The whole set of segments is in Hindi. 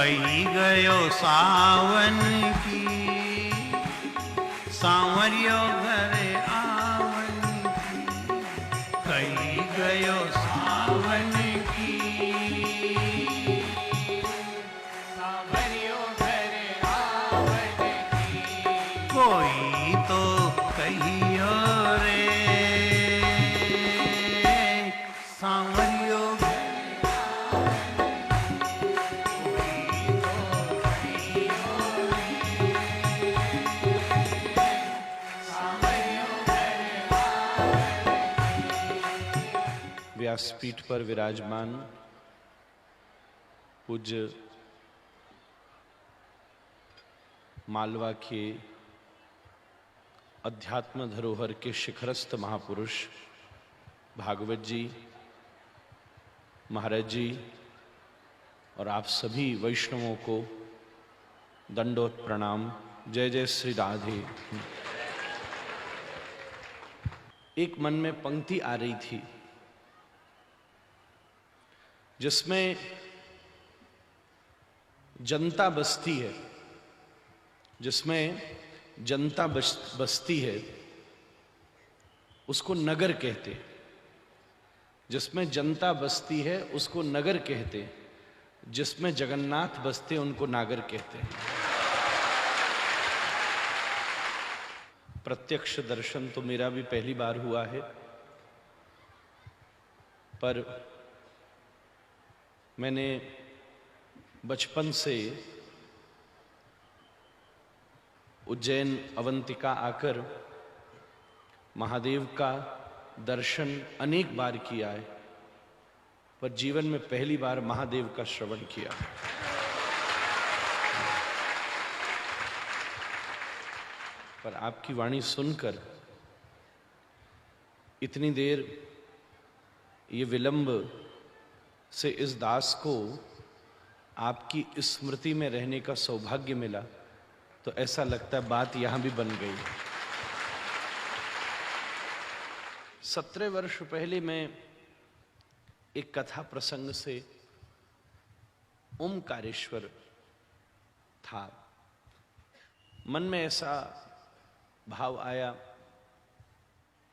कही गयो सावन की, सांवरियो घरे आवन की, कही गयो सावन की, सांवरियो घरे आवन की। कोई तो कहियो रे सांवरियो व्यासपीठ पर विराजमान पूज्य मालवा के अध्यात्म धरोहर के शिखरस्थ महापुरुष भागवत जी महाराज जी और आप सभी वैष्णवों को दंडोत प्रणाम। जय जय श्री राधे। एक मन में पंक्ति आ रही थी जिसमें जनता बसती है, जिसमें जनता बसती है उसको नगर कहते हैं। जिसमें जनता बसती है उसको नगर कहते हैं, जिसमें जगन्नाथ बसते उनको नागर कहते हैं। प्रत्यक्ष दर्शन तो मेरा भी पहली बार हुआ है, पर मैंने बचपन से उज्जैन अवंतिका आकर महादेव का दर्शन अनेक बार किया है, पर जीवन में पहली बार महादेव का श्रवण किया। पर आपकी वाणी सुनकर इतनी देर ये विलंब से इस दास को आपकी स्मृति में रहने का सौभाग्य मिला, तो ऐसा लगता है बात यहां भी बन गई। 17 वर्ष पहले मैं एक कथा प्रसंग से ओमकारेश्वर था। मन में ऐसा भाव आया,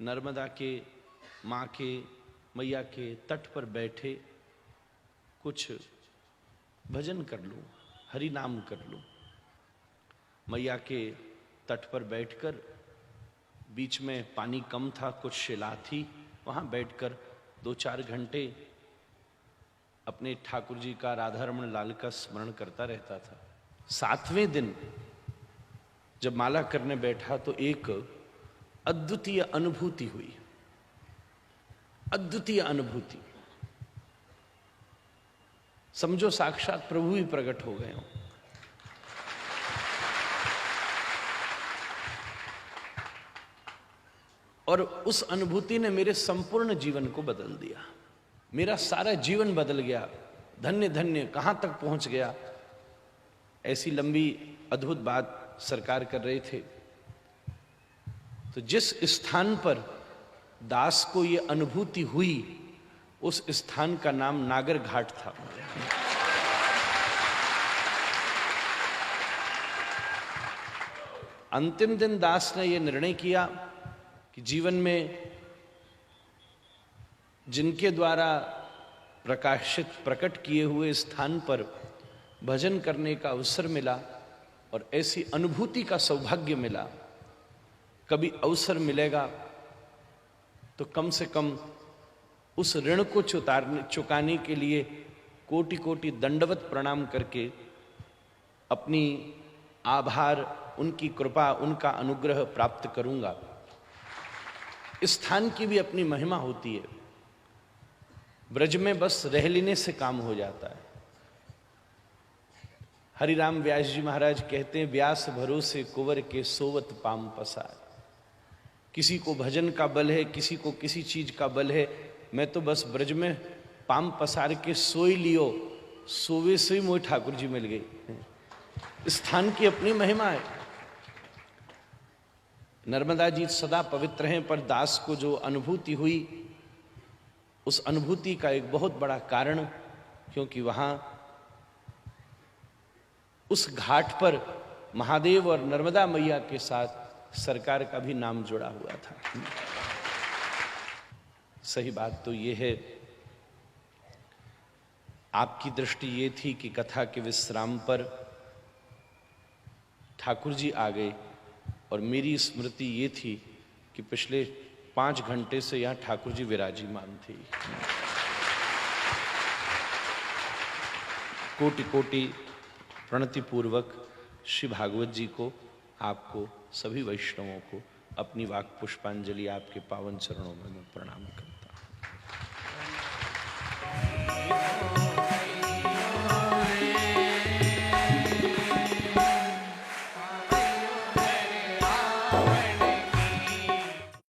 नर्मदा के माँ के मैया के तट पर बैठे कुछ भजन कर लूं, हरि नाम कर लूं। मैया के तट पर बैठकर, बीच में पानी कम था, कुछ शिला थी, वहां बैठकर 2-4 घंटे अपने ठाकुर जी का, राधारमण लाल का स्मरण करता रहता था। 7वें दिन जब माला करने बैठा तो एक अद्वितीय अनुभूति हुई, अद्वितीय अनुभूति। समझो साक्षात प्रभु ही प्रकट हो गए हो। और उस अनुभूति ने मेरे संपूर्ण जीवन को बदल दिया। मेरा सारा जीवन बदल गया। धन्य धन्य कहां तक पहुंच गया। ऐसी लंबी अद्भुत बात सरकार कर रहे थे। तो जिस स्थान पर दास को ये अनुभूति हुई, उस स्थान का नाम नागर घाट था। अंतिम दिन दास ने यह निर्णय किया कि जीवन में जिनके द्वारा प्रकट किए हुए स्थान पर भजन करने का अवसर मिला और ऐसी अनुभूति का सौभाग्य मिला, कभी अवसर मिलेगा तो कम से कम उस ऋण को चुकाने के लिए कोटि कोटि दंडवत प्रणाम करके अपनी आभार, उनकी कृपा, उनका अनुग्रह प्राप्त करूंगा। इस स्थान की भी अपनी महिमा होती है। ब्रज में बस रह लेने से काम हो जाता है। हरिराम व्यास जी महाराज कहते हैं, व्यास भरोसे कुंवर के सोवत पाम पसार। किसी को भजन का बल है, किसी को किसी चीज का बल है, मैं तो बस ब्रज में पाम पसार के सोई लियो, सोवे से ही मोह ठाकुर जी मिल गई। स्थान की अपनी महिमा है। नर्मदा जी सदा पवित्र हैं, पर दास को जो अनुभूति हुई, उस अनुभूति का एक बहुत बड़ा कारण, क्योंकि वहां उस घाट पर महादेव और नर्मदा मैया के साथ सरकार का भी नाम जुड़ा हुआ था। सही बात तो ये है, आपकी दृष्टि ये थी कि कथा के विश्राम पर ठाकुर जी आ गए, और मेरी स्मृति ये थी कि पिछले 5 घंटे से यहां ठाकुर जी विराजमान थे। कोटि कोटि प्रणति पूर्वक श्री भागवत जी को, आपको, सभी वैष्णवों को अपनी वाक पुष्पांजलि आपके पावन चरणों में मैं प्रणाम करता हूं।